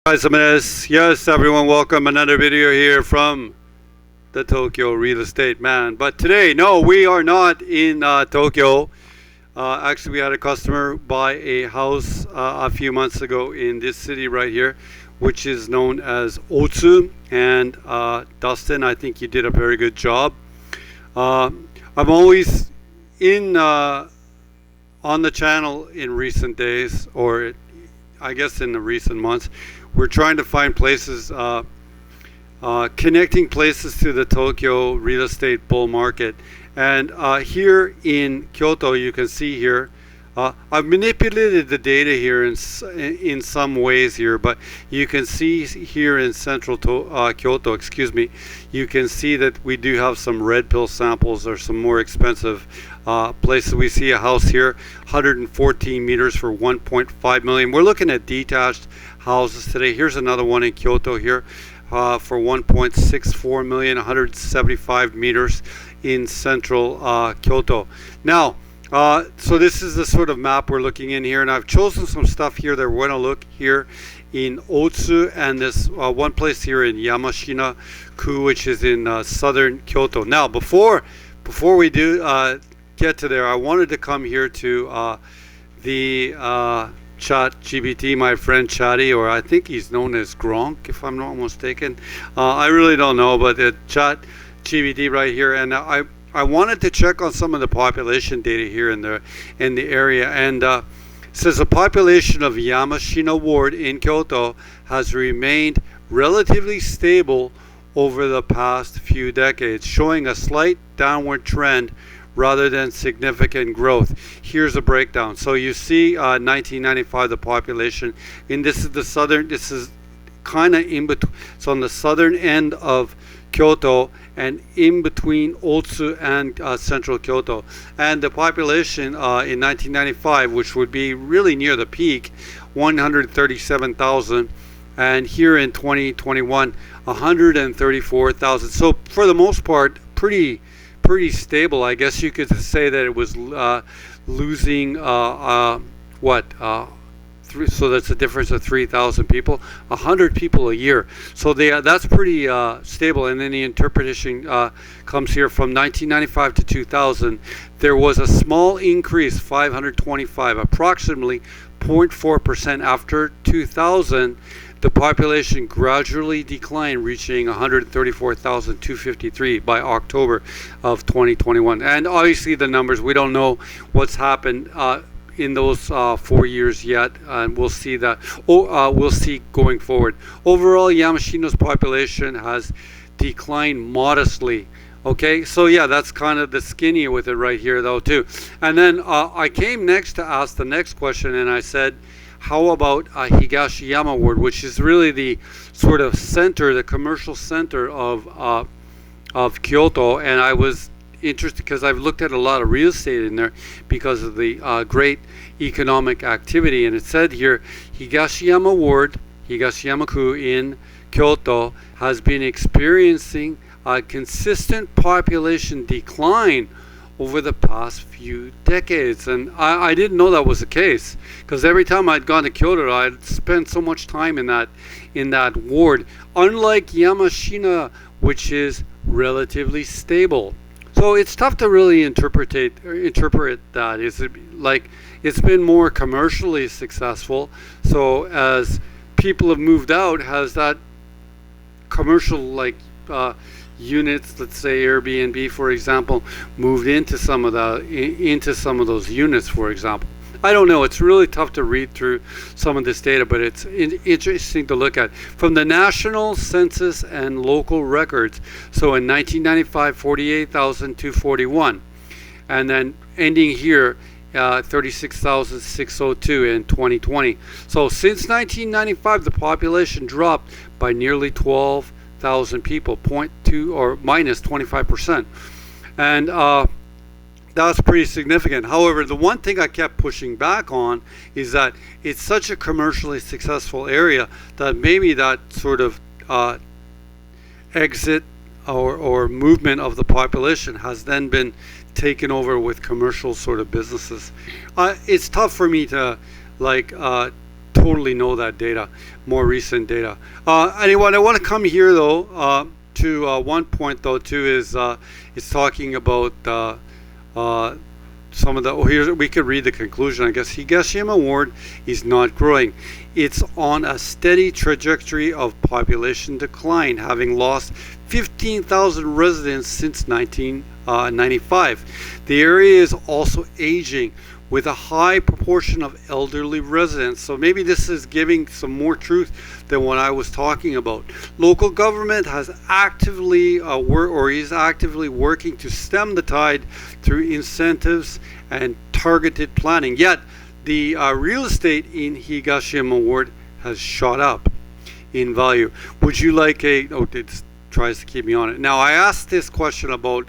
Yes, everyone, welcome. Another video here from the Tokyo Real Estate Man. But today, no, we are not in Tokyo. Actually, we had a customer buy a house a few months ago in this city right here, which is known as Otsu. And Dustin, I think you did a very good job. I'm always on the channel in recent days, or I guess in the recent months. We're trying to find places, connecting places to the Tokyo real estate bull market. And here in Kyoto, you can see here, I've manipulated the data here in some ways here, but you can see here in central Kyoto, you can see that we do have some red pill samples or some more expensive places. We see a house here, 114 meters for 1.5 million. We're looking at detached houses today. Here's another one in Kyoto here for 1.64 million, 175 meters in central Kyoto. Now, so this is the sort of map we're looking in here, and I've chosen some stuff here that we're going to look here in Otsu, and this one place here in Yamashina-ku, which is in southern Kyoto. Now, before we do get to there, I wanted to come here to the Chat GPT, my friend Chatty, or I think he's known as Gronk, if I'm not mistaken. I really don't know, but Chat GPT right here, and I wanted to check on some of the population data here in the area, and it says the population of Yamashina Ward in Kyoto has remained relatively stable over the past few decades, showing a slight downward trend rather than significant growth. Here's a breakdown. So you see 1995, the population, and this is kind of in between. It's on the southern end of Kyoto and in between Otsu and central Kyoto. And the population in 1995, which would be really near the peak, 137,000. And here in 2021, 134,000. So for the most part, pretty stable. I guess you could say that it was losing so that's a difference of 3,000 people, 100 people a year. So that's pretty stable. And then the interpretation comes here from 1995 to 2000. There was a small increase, 525, approximately 0.4%. After 2000, the population gradually declined, reaching 134,253 by October of 2021. And obviously the numbers, we don't know what's happened in those 4 years yet, and we'll see that. We'll see going forward. Overall, Yamashina's population has declined modestly. Okay, so yeah, that's kind of the skinny with it right here, though, too. And then I came next to ask the next question, and I said, how about Higashiyama Ward, which is really the sort of center, the commercial center of Kyoto, and I was interested because I've looked at a lot of real estate in there because of the great economic activity. And it said here, Higashiyama Ward, Higashiyama-ku in Kyoto has been experiencing a consistent population decline over the past few decades. And I didn't know that was the case, because every time I'd gone to Kyoto, I'd spent so much time in that ward, unlike Yamashina, which is relatively stable. So it's tough to really interpret that. Is it like it's been more commercially successful? So as people have moved out, has that commercial units, let's say Airbnb, for example, moved into some of those units, for example? I don't know. It's really tough to read through some of this data, but it's interesting to look at. From the national census and local records, so in 1995, 48,241, and then ending here, 36,602 in 2020. So since 1995, the population dropped by nearly 12,000 people, 0.2 or minus 25%. And that's pretty significant. However, the one thing I kept pushing back on is that it's such a commercially successful area that maybe that sort of exit or movement of the population has then been taken over with commercial sort of businesses. It's tough for me to totally know that data, more recent data. Anyway, I want to come here though to one point though too is it's talking about some of the, here we could read the conclusion, I guess. Higashiyama Ward is not growing. It's on a steady trajectory of population decline, having lost 15,000 residents since 1995. The area is also aging, with a high proportion of elderly residents. So maybe this is giving some more truth than what I was talking about. Local government has actively is actively working to stem the tide through incentives and targeted planning. Yet the real estate in Higashiyama Ward has shot up in value. Would you like a, oh, it tries to keep me on it. Now, I asked this question about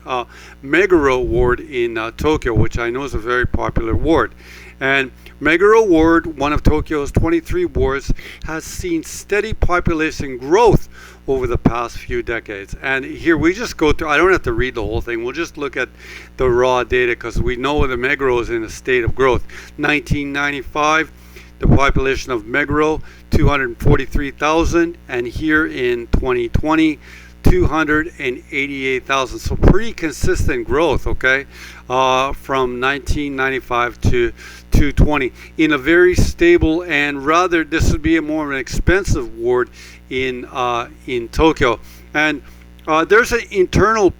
Meguro Ward in Tokyo, which I know is a very popular ward. And Meguro Ward, one of Tokyo's 23 wards, has seen steady population growth over the past few decades. And here we just go through, I don't have to read the whole thing, we'll just look at the raw data because we know the Meguro is in a state of growth. 1995, the population of Meguro, 243,000, and here in 2020, 288,000. So pretty consistent growth, okay, from 1995 to 2020 in a very stable, and rather this would be a more of an expensive ward in Tokyo. And there's an internal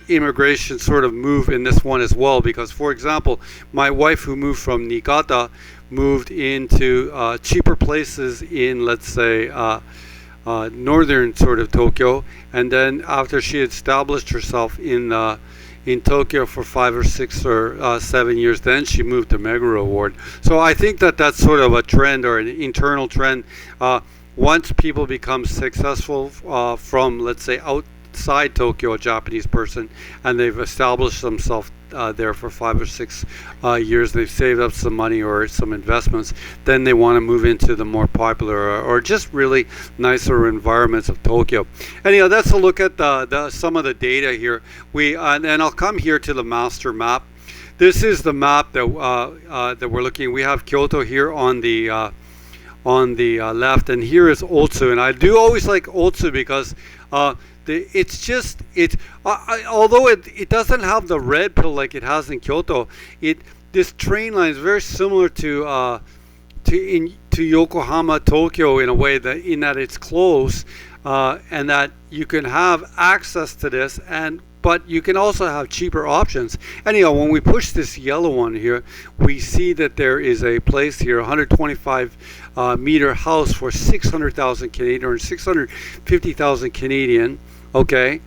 immigration sort of move in this one as well, because for example, my wife who moved from Niigata moved into cheaper places in, let's say, northern sort of Tokyo, and then after she had established herself in Tokyo for 5 or 6 or 7 years, then she moved to Meguro Ward. So I think that that's sort of a trend or an internal trend. Once people become successful from, let's say, outside Tokyo, a Japanese person, and they've established themselves there for 5 or 6 years, they've saved up some money or some investments, then they want to move into the more popular or just really nicer environments of Tokyo. Anyhow, that's a look at some of the data here. And I'll come here to the master map. This is the map that we're looking. We have Kyoto here on the left, and here is Otsu. And I do always like Otsu because it's just, although it doesn't have the red pill like it has in Kyoto, this train line is very similar to Yokohama, Tokyo in a way, in that it's close, and that you can have access to this, but you can also have cheaper options. Anyhow, when we push this yellow one here, we see that there is a place here, 125 meter house for 600,000 Canadian or 650,000 Canadian. Okay,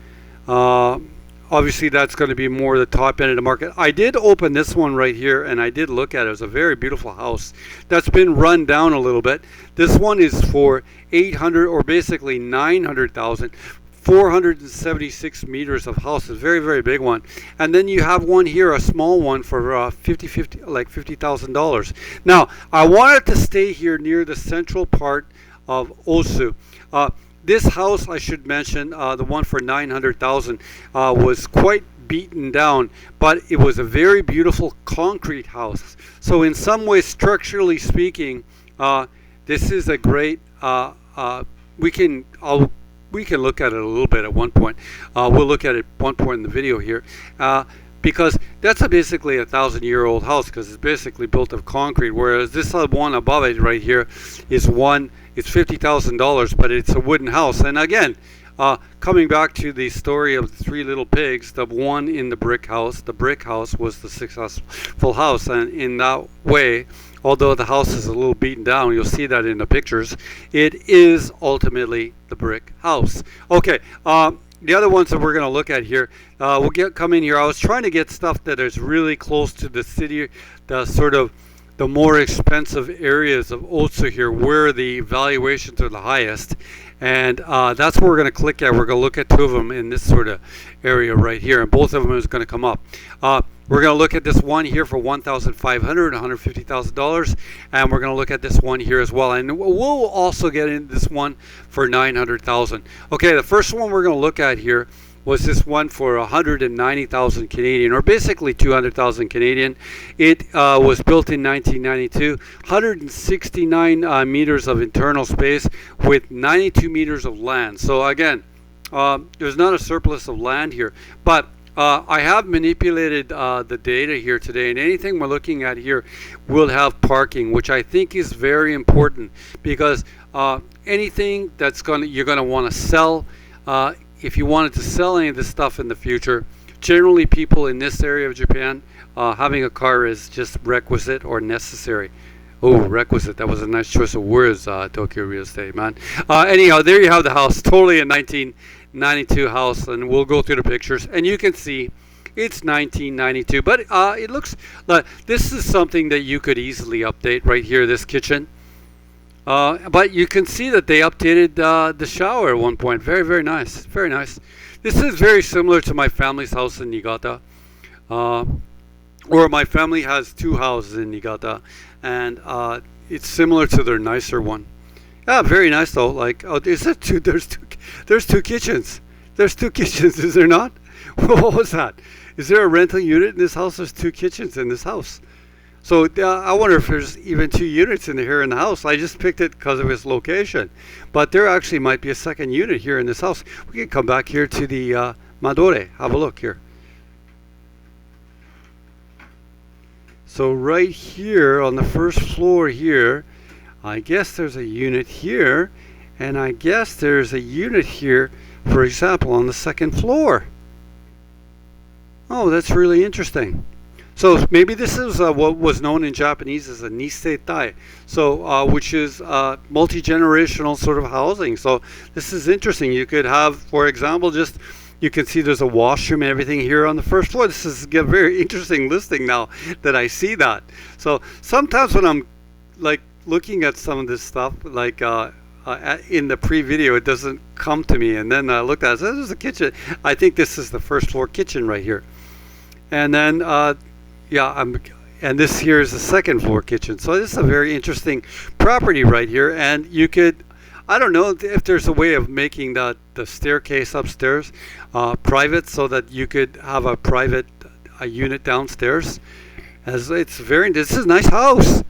obviously that's going to be more the top end of the market. I did open this one right here and I did look at it. It's a very beautiful house that's been run down a little bit. This one is for 800 or basically 900,000. 476 meters of house, a very, very big one. And then you have one here, a small one for $50,000. Now, I wanted to stay here near the central part of Otsu. This house, I should mention, the one for 900,000, was quite beaten down, but it was a very beautiful concrete house. So in some ways, structurally speaking, this is a great, we can look at it a little bit at one point. We'll look at it at one point in the video here, because that's basically a 1,000-year-old house because it's basically built of concrete, whereas this one above it right here is it's $50,000, but it's a wooden house. And again, coming back to the story of the 3 little pigs, the one in the brick house was the successful house, and in that way, although the house is a little beaten down, you'll see that in the pictures, it is ultimately the brick house. Okay, the other ones that we're going to look at here, we'll come in here. I was trying to get stuff that is really close to the city, the sort of the more expensive areas of Otsu here, where the valuations are the highest. And that's what we're going to click at. We're going to look at 2 of them in this sort of area right here, and both of them is going to come up. We're going to look at this one here for $1,500, $150,000, and we're going to look at this one here as well. And we'll also get into this one for $900,000. Okay, the first one we're going to look at here, was this one for 190,000 Canadian, or basically 200,000 Canadian. It was built in 1992, 169 meters of internal space with 92 meters of land. So again, there's not a surplus of land here, but I have manipulated the data here today, and anything we're looking at here will have parking, which I think is very important, because anything that's you're gonna want to sell, if you wanted to sell any of this stuff in the future, generally people in this area of Japan, having a car is just requisite or necessary. Oh, requisite. That was a nice choice of words, Tokyo Real Estate, man. Anyhow, there you have the house. Totally a 1992 house, and we'll go through the pictures. And you can see it's 1992. But it looks like this is something that you could easily update right here, this kitchen. But you can see that they updated the shower at one point. Very, very nice. Very nice. This is very similar to my family's house in Niigata. Or my family has two houses in Niigata, and it's similar to their nicer one. Yeah, very nice though. Like, oh, is that two? There's two kitchens. There's two kitchens, is there not? What was that? Is there a rental unit in this house? There's two kitchens in this house. So I wonder if there's even two units in here in the house. I just picked it because of its location, but there actually might be a second unit here in this house. We can come back here to the Madore. Have a look here. So right here on the first floor here, I guess there's a unit here, and I guess there's a unit here, for example, on the second floor. Oh, that's really interesting. So maybe this is what was known in Japanese as a niseitai, so which is multi-generational sort of housing. So this is interesting. You could have, for example, just you can see there's a washroom and everything here on the first floor. This is a very interesting listing now that I see that. So sometimes when I'm like looking at some of this stuff, like in the pre-video, it doesn't come to me, and then I looked at it. So there's a kitchen. I think this is the first floor kitchen right here, and then and this here is the second floor kitchen. So this is a very interesting property right here, and you could, I don't know if there's a way of making the staircase upstairs private, so that you could have a private unit downstairs. As this is a nice house.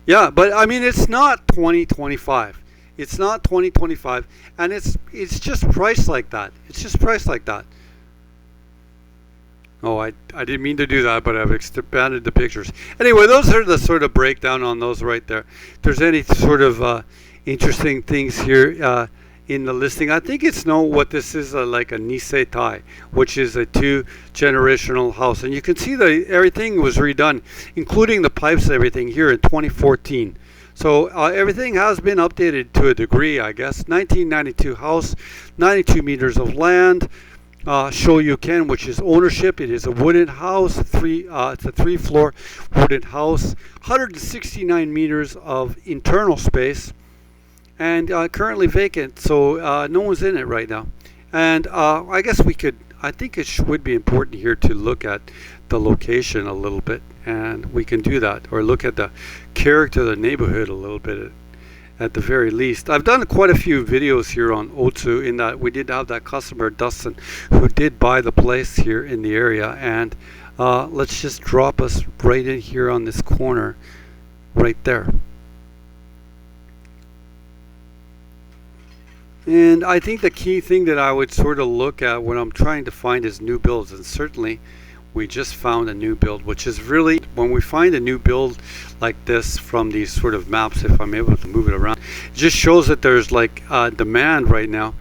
Yeah, but I mean, it's not 2025. It's not 2025, and it's just priced like that. It's just priced like that. Oh, I didn't mean to do that, but I've expanded the pictures. Anyway, those are the sort of breakdown on those right there. If there's any sort of interesting things here in the listing, I think it's what this is, like a niseitai, which is a two-generational house. And you can see that everything was redone, including the pipes and everything here in 2014. So everything has been updated to a degree, I guess. 1992 house, 92 meters of land. Shoryuken, which is ownership. It is a wooden house. It's a three-floor wooden house. 169 meters of internal space, and currently vacant. So no one's in it right now. And I guess I think it would be important here to look at the location a little bit, and we can do that, or look at the character of the neighborhood a little bit. At the very least, I've done quite a few videos here on Otsu, in that we did have that customer Dustin who did buy the place here in the area. And let's just drop us right in here on this corner right there. And I think the key thing that I would sort of look at when I'm trying to find is new builds, and certainly we just found a new build, which is really, when we find a new build like this from these sort of maps, if I'm able to move it around, it just shows that there's like demand right now.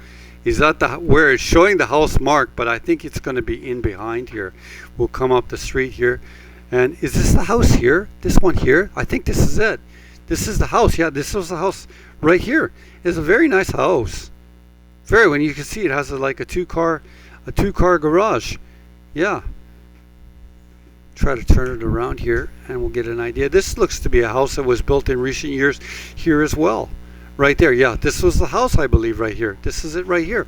Is that where it's showing the house mark, but I think it's going to be in behind here. We'll come up the street here, and is this the house here? This one here? I think this is it. This is the house. Yeah, this was the house right here. It's a very nice house. When you can see it has like a two-car garage. Yeah. Try to turn it around here and we'll get an idea. This looks to be a house that was built in recent years here as well. Right there, yeah, this was the house, I believe, right here. This is it right here.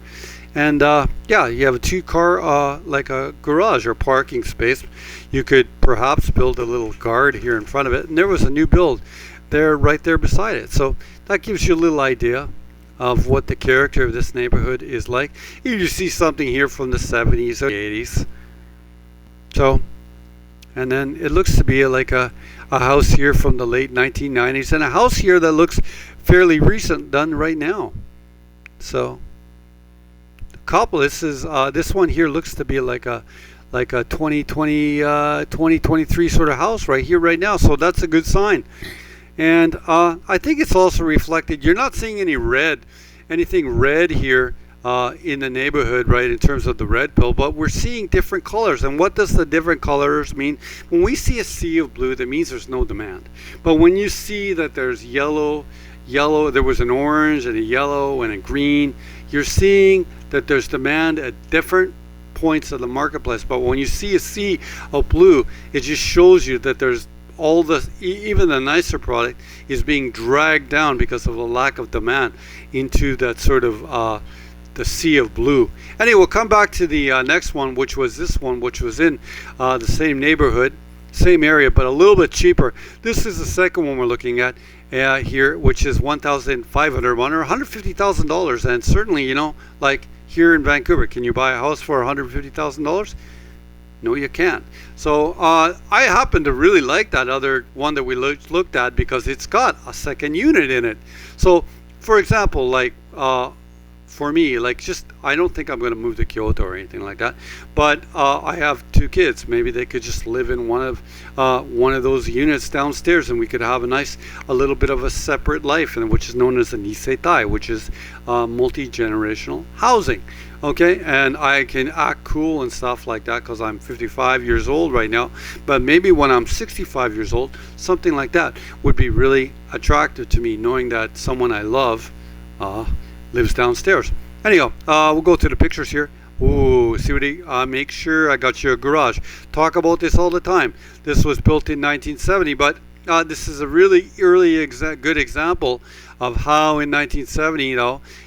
And yeah, you have a two-car like a garage or parking space. You could perhaps build a little guard here in front of it, and there was a new build there right there beside it. So that gives you a little idea of what the character of this neighborhood is like. You see something here from the 70s or the 80s. So, and then it looks to be like a house here from the late 1990s, and a house here that looks fairly recent, done right now. So, a couple. This one here looks to be like a 2020 2023 sort of house right here right now. So that's a good sign. And I think it's also reflected. You're not seeing anything red here in the neighborhood, right, in terms of the red pill, but we're seeing different colors. And what does the different colors mean? When we see a sea of blue, that means there's no demand. But when you see that there's yellow, there was an orange and a yellow and a green, you're seeing that there's demand at different points of the marketplace. But when you see a sea of blue, it just shows you that there's even the nicer product is being dragged down because of a lack of demand into that sort of the sea of blue. Anyway, we'll come back to the next one, which was this one, which was in the same neighborhood, same area, but a little bit cheaper. This is the second one we're looking at here, which is $1,500 or $150,000. And certainly, like here in Vancouver, can you buy a house for $150,000? No, you can't. So I happen to really like that other one that we looked at because it's got a second unit in it. So, for example, like for me, I don't think I'm going to move to Kyoto or anything like that. But I have two kids. Maybe they could just live in one of those units downstairs, and we could have a little bit of a separate life, and which is known as a nisetai, which is multi-generational housing. Okay, and I can act cool and stuff like that because I'm 55 years old right now. But maybe when I'm 65 years old, something like that would be really attractive to me, knowing that someone I love lives downstairs. Anyhow, we'll go to the pictures here. Ooh, see what make sure I got you a garage. Talk about this all the time. This was built in 1970, but this is a really early good example of how in 1970,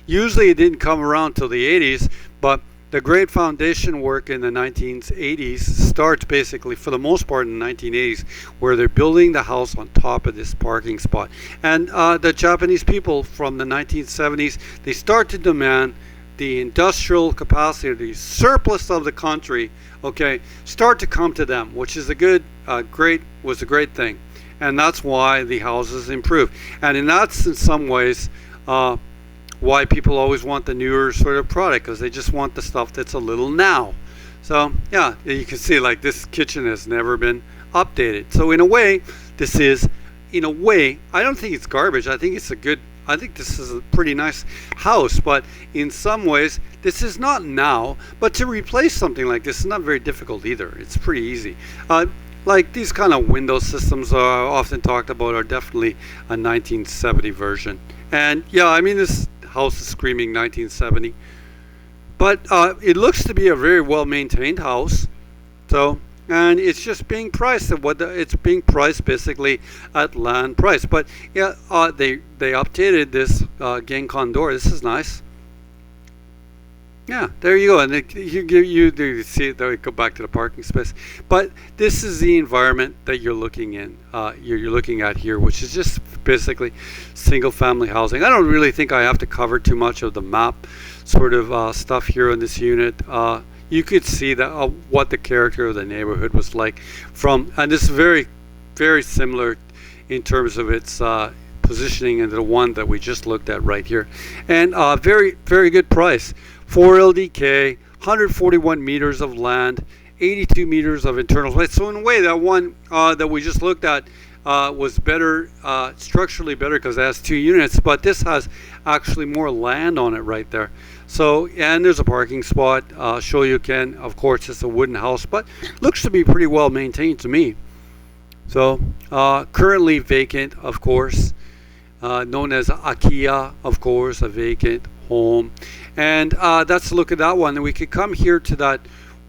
usually it didn't come around till the 80s, but the great foundation work in the 1980s starts basically, for the most part, in the 1980s, where they're building the house on top of this parking spot. And the Japanese people from the 1970s, they start to demand the industrial capacity, the surplus of the country, start to come to them, which is a great thing. And that's why the houses improve. And that's in some ways why people always want the newer sort of product, because they just want the stuff that's a little now. So yeah, you can see like this kitchen has never been updated. So in a way, I don't think it's garbage. I think this is a pretty nice house, but in some ways, this is not now. But to replace something like this is not very difficult either. It's pretty easy. Like these kind of window systems are often talked about are definitely a 1970 version. And yeah, I mean, this house is screaming 1970. But it looks to be a very well maintained house. So, and it's just being priced at it's being priced basically at land price. But yeah, they updated this Genkan door. This is nice. Yeah, there you go, and you see it. There, go back to the parking space. But this is the environment that you're looking in. You're looking at here, which is just basically single-family housing. I don't really think I have to cover too much of the map sort of stuff here in this unit. You could see that what the character of the neighborhood was like and this is very, very similar in terms of its positioning into the one that we just looked at right here, and very, very good price. 4 LDK, 141 meters of land, 82 meters of internal space. So in a way, that one that we just looked at was better, structurally better because it has 2 units, but this has actually more land on it right there. So, and there's a parking spot. Show you again, of course, it's a wooden house, but looks to be pretty well maintained to me. So, currently vacant, of course, known as Akiya, of course, a vacant home. And that's a look at that one. And we could come here to that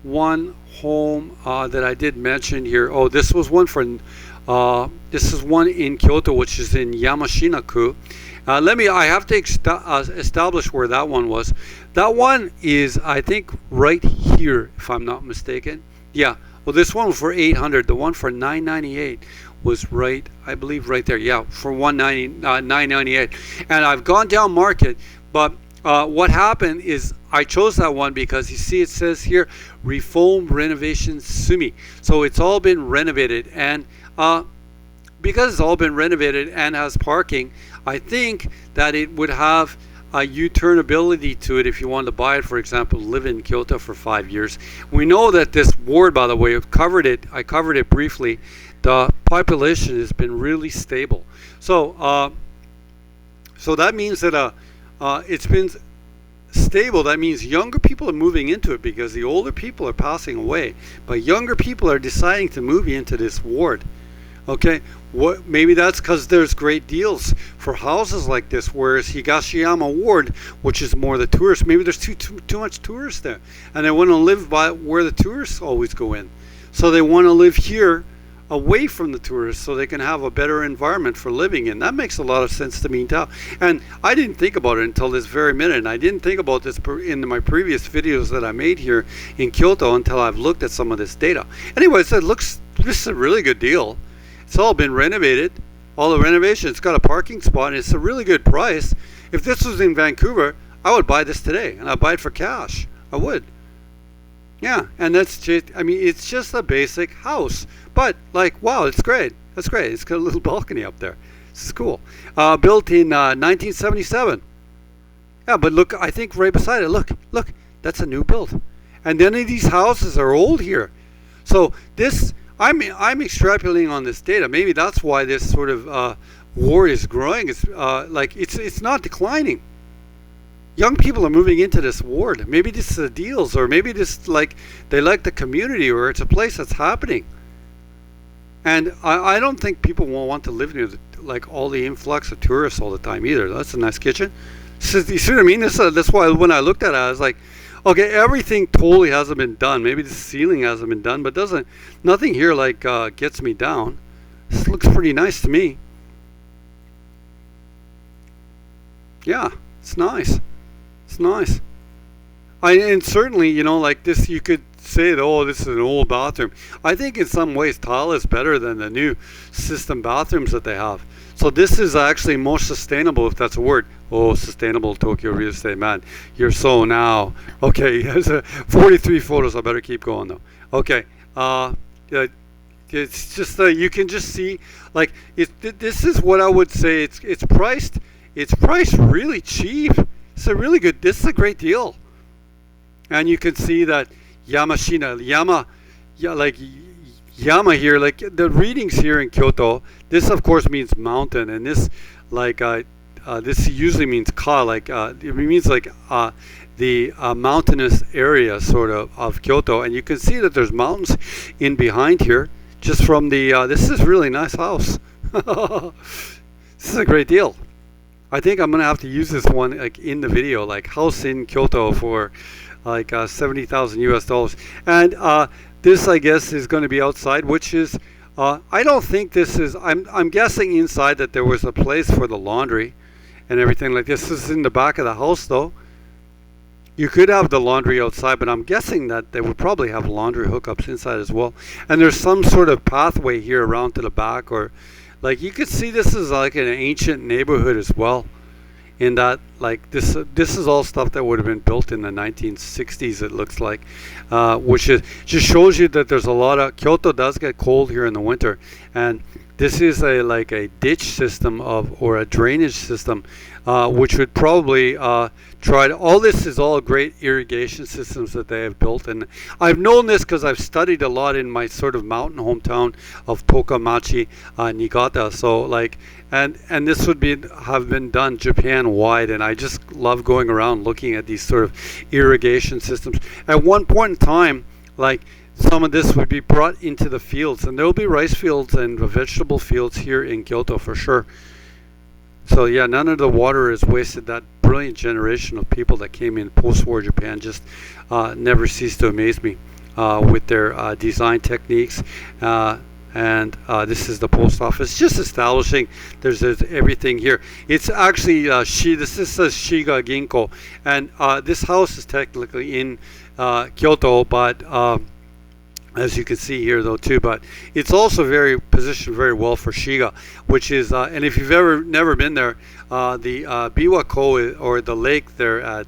one home that I did mention here. Oh, this was one this is one in Kyoto, which is in Yamashina-ku. I have to establish where that one was. That one is, I think, right here, if I'm not mistaken. Yeah. Well, this one was for $800. The one for $998 was right, I believe, right there. Yeah, for $998. And I've gone down market, But what happened is I chose that one because you see it says here reform renovation sumi. So it's all been renovated, and because it's all been renovated and has parking, I think that it would have a U-turnability to it if you wanted to buy it, for example, live in Kyoto for 5 years. We know that this ward, by the way, I covered it briefly. The population has been really stable. So so that means that it's been stable. That means younger people are moving into it because the older people are passing away. But younger people are deciding to move into this ward. Okay, maybe that's because there's great deals for houses like this, whereas Higashiyama Ward, which is more the tourists, maybe there's too much tourists there, and they want to live by where the tourists always go in. So they want to live here away from the tourists so they can have a better environment for living in. That makes a lot of sense to me now. And I didn't think about it until this very minute, and I didn't think about this in my previous videos that I made here in Kyoto until I've looked at some of this data. Anyways, this is a really good deal. It's all been renovated, all the renovation. It's got a parking spot, and it's a really good price. If this was in Vancouver, I would buy this today, and I'd buy it for cash. I would. Yeah, and that's just, I mean, it's just a basic house. But, like, wow, it's great. That's great. It's got a little balcony up there. This is cool. Built in 1977. Yeah, but look, I think right beside it, look, that's a new build. And none of these houses are old here. So this... I'm extrapolating on this data. Maybe that's why this sort of war is growing. It's it's not declining. Young people are moving into this ward. Maybe this is the deals, or maybe this they like the community, or it's a place that's happening. And I don't think people will want to live near all the influx of tourists all the time either. That's a nice kitchen. You see what I mean? That's why when I looked at it, I was like, okay, everything totally hasn't been done. Maybe the ceiling hasn't been done, but nothing here gets me down. This looks pretty nice to me. Yeah, it's nice. It's nice. And certainly, like this, you could say that, oh, this is an old bathroom. I think in some ways tile is better than the new system bathrooms that they have. So this is actually more sustainable, if that's a word. Oh, sustainable Tokyo real estate, man. You're so now. Okay, there's 43 photos. I better keep going though. Okay. It's just you can just see this is what I would say. It's priced really cheap. It's a really good. This is a great deal. And you can see that Yama here, the readings here in Kyoto. This of course means mountain, and this this usually means it means the mountainous area sort of Kyoto, and you can see that there's mountains in behind here just from the this is really nice house. This is a great deal. I think I'm gonna have to use this one in the video, house in Kyoto for $70,000 US. And this I guess is going to be outside, which is I don't think this is, I'm guessing inside that there was a place for the laundry and everything like this. This is in the back of the house though. You could have the laundry outside, but I'm guessing that they would probably have laundry hookups inside as well. And there's some sort of pathway here around to the back, or you could see this is like an ancient neighborhood as well. In that, this is all stuff that would have been built in the 1960s, it looks like, which just shows you that there's a lot of, Kyoto does get cold here in the winter, and this is a ditch system or a drainage system, which would probably all this is all great irrigation systems that they have built. And I've known this because I've studied a lot in my sort of mountain hometown of Tokamachi, Niigata. So and this would have been done Japan wide, and I just love going around looking at these sort of irrigation systems. At one point in time, some of this would be brought into the fields, and there will be rice fields and vegetable fields here in Kyoto for sure. So yeah, none of the water is wasted. That brilliant generation of people that came in post-war Japan just never ceased to amaze me with their design techniques. And this is the post office, just establishing there's everything here. It's actually this says Shiga Ginko, and this house is technically in Kyoto, but as you can see here though too, but it's also positioned very well for Shiga, which is and if you've never been there, Biwako, or the lake there at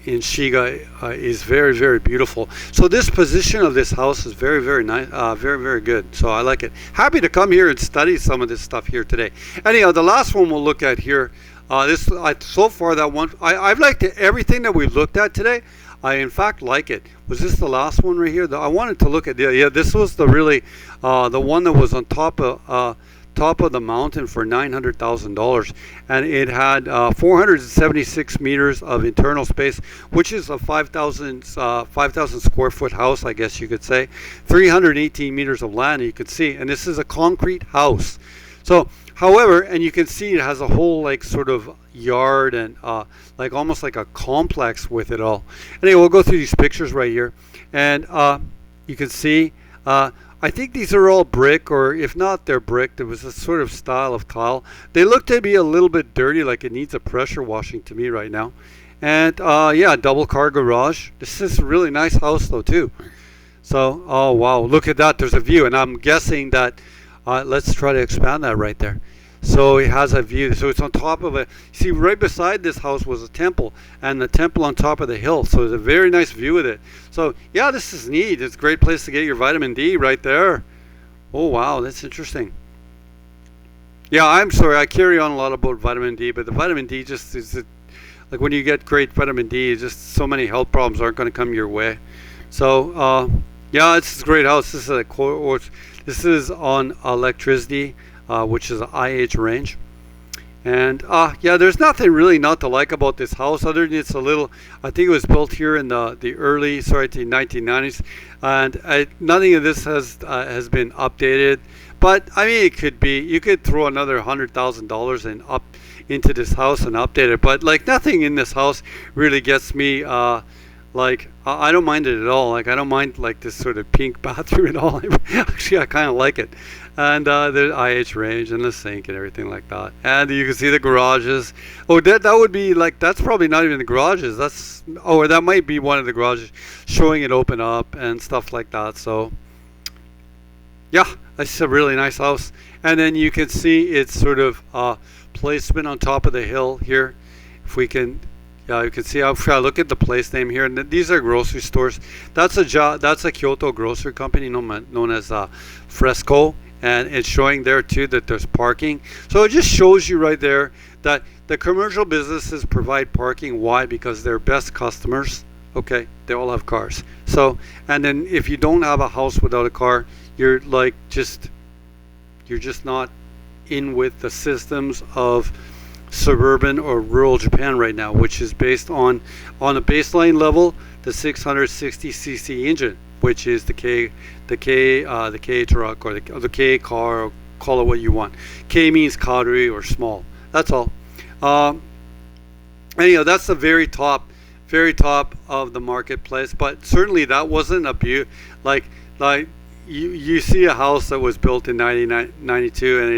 in Shiga, is very, very beautiful. So this position of this house is very, very nice, very, very good. So I like it. Happy to come here and study some of this stuff here today. Anyhow, the last one we'll look at here. So far that one, I've liked everything that we've looked at today. I in fact like it. Was this the last one right here? I wanted to look at, yeah, this was the really the one that was on top of the mountain for $900,000, and it had 476 meters of internal space, which is a 5,000 square foot house, I guess you could say. 318 meters of land, you could see, and this is a concrete house. So, however, and you can see it has a whole like sort of yard and like almost like a complex with it all. Anyway, we'll go through these pictures right here, and you can see I think these are all brick, or if not they're brick. There was a sort of style of tile. They look to be a little bit dirty, like it needs a pressure washing to me right now. And yeah, double car garage. This is a really nice house though too. So, oh wow, look at that, there's a view, and I'm guessing that let's try to expand that right there. So it has a view. So it's on top of a, see, right beside this house was a temple, and the temple on top of the hill. So there's a very nice view with it. So yeah, this is neat. It's a great place to get your vitamin D right there. Oh wow, that's interesting. Yeah, I'm sorry, I carry on a lot about vitamin D, but the vitamin D just is like when you get great vitamin D, just so many health problems aren't going to come your way. So yeah, it's a great house. This is on electricity, which is an IH range. And yeah, there's nothing really not to like about this house, other than it's a little, I think it was built here in the early, sorry, the 1990s, and nothing of this has been updated. But I mean, it could be, you could throw another $100,000 and up into this house and update it, but like nothing in this house really gets me like, I don't mind it at all. Like, I don't mind like this sort of pink bathroom at all. Actually, I kind of like it. And the IH range and the sink and everything like that. And you can see the garages. Oh, that would be like, that's probably not even the garages. That's, oh, or that might be one of the garages, showing it open up and stuff like that. So yeah, that's a really nice house. And then you can see it's sort of placement on top of the hill here. If we can, yeah, you can see how, if I look at the place name here, and these are grocery stores. That's a Kyoto grocery company known as Fresco, and it's showing there too that there's parking. So it just shows you right there that the commercial businesses provide parking. Why? Because they're best customers. Okay, they all have cars. So, and then if you don't have a house without a car, you're like you're just not in with the systems of suburban or rural Japan right now, which is based on a baseline level, the 660cc engine, which is the K truck, or the K car, or call it what you want. K means karui, or small. That's all. Anyhow, that's the very top of the marketplace. But certainly that wasn't a like you see a house that was built in 1992, and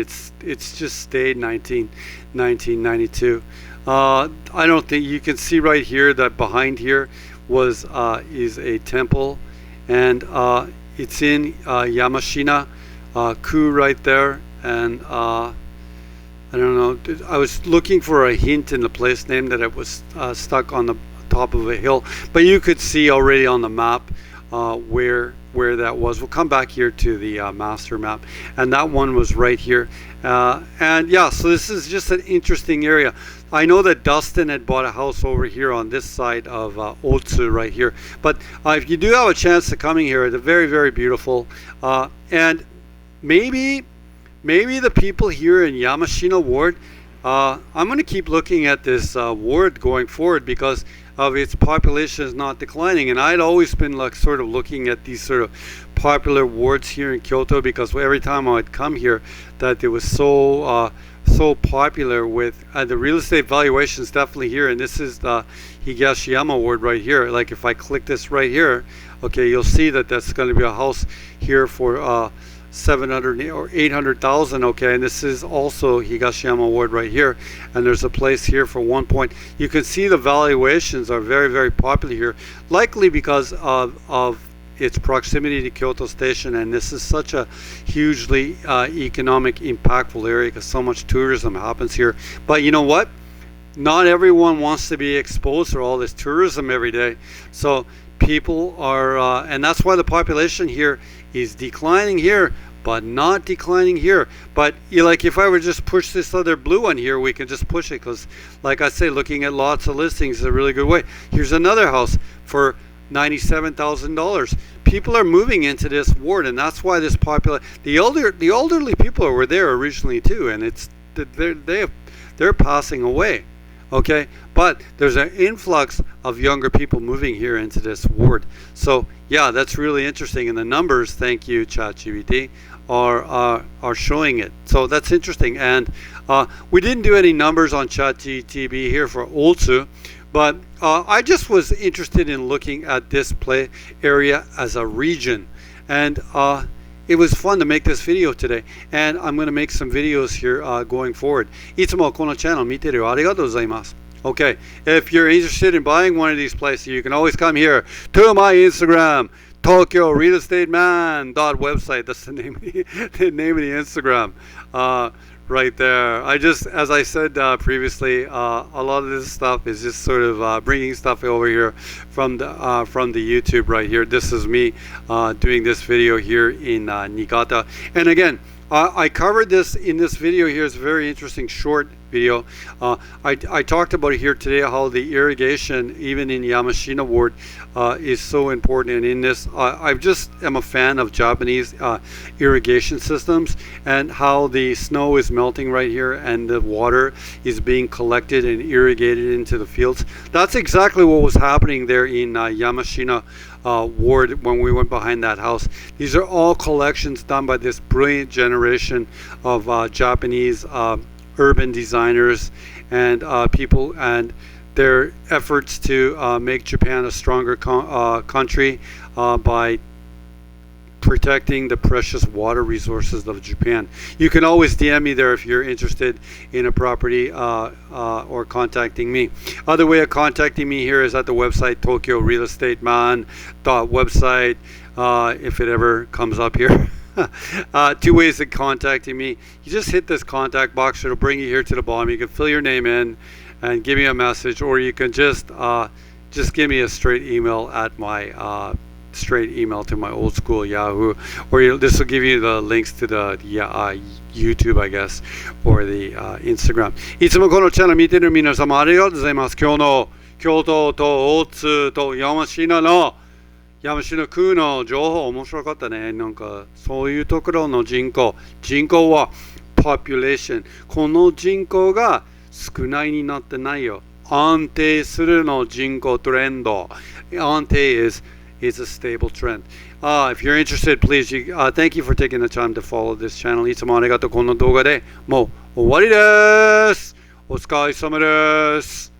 it's just stayed 1992. I don't think, you can see right here that behind here is a temple, and it's in Yamashina Ku right there. And I don't know, I was looking for a hint in the place name that it was stuck on the top of a hill, but you could see already on the map where that was. We'll come back here to the master map, and that one was right here. And yeah, so this is just an interesting area. I know that Dustin had bought a house over here on this side of Otsu right here, but if you do have a chance to coming here, it's very, very beautiful. And maybe the people here in Yamashina Ward, I'm going to keep looking at this ward going forward, because of its population is not declining. And I'd always been like sort of looking at these sort of popular wards here in Kyoto, because every time I'd come here, that it was so popular with the real estate valuations definitely here. And this is the Higashiyama ward right here. Like if I click this right here, okay, you'll see that that's going to be a house here for 700 or 800,000. Okay, and this is also Higashiyama Ward right here, and there's a place here for 1 point. You can see the valuations are very, very popular here, likely because of its proximity to Kyoto Station, and this is such a hugely economic impactful area because so much tourism happens here. But you know what? Not everyone wants to be exposed to all this tourism every day. So people are, and that's why the population here is declining here, but not declining here. But like if I were just push this other blue one here, we can just push it because, like I say, looking at lots of listings is a really good way. Here's another house for $97,000. People are moving into this ward, and that's why this the elderly people were there originally too, and they're passing away. Okay, but there's an influx of younger people moving here into this ward. So yeah, that's really interesting, and the numbers, thank you ChatGPT, are showing it. So that's interesting, and we didn't do any numbers on ChatGPT here for Otsu, but I just was interested in looking at this play area as a region, and it was fun to make this video today, and I'm going to make some videos here going forward. いつもこのチャンネル見てるよありがとうございます。Okay, if you're interested in buying one of these places, you can always come here to my Instagram, Tokyo Real Estate Man .website. That's the name of the Instagram. Right there. As I said previously, a lot of this stuff is just sort of bringing stuff over here from the YouTube right here. This is me doing this video here in Niigata. And again, I covered this in this video here. It's a very interesting short video. I talked about it here today, how the irrigation, even in Yamashina ward, is so important. And in this, I just am a fan of Japanese irrigation systems, and how the snow is melting right here and the water is being collected and irrigated into the fields. That's exactly what was happening there in Yamashina ward when we went behind that house. These are all collections done by this brilliant generation of Japanese urban designers and people, and their efforts to make Japan a stronger country by protecting the precious water resources of Japan. You can always DM me there if you're interested in a property or contacting me. Other way of contacting me here is at the website Tokyo Real Estate Man .website, if it ever comes up here. Two ways of contacting me. You just hit this contact box. It'll bring you here to the bottom. You can fill your name in and give me a message, or you can just give me a straight email at my straight email to my old school Yahoo, or this will give you the links to the YouTube, I guess, or the Instagram. いつもこのチャンネル見てる皆様ありがとうございます。今日の京都と大津と山科区の情報面白かったね。なんかそういうところの人口は population、 この人口が少ないになってないよ。安定するの人口トレンド。安定is a stable trend. If you're interested, please, thank you for taking the time to follow this channel. いつもありがとう。この動画でもう終わりです。お疲れ様です。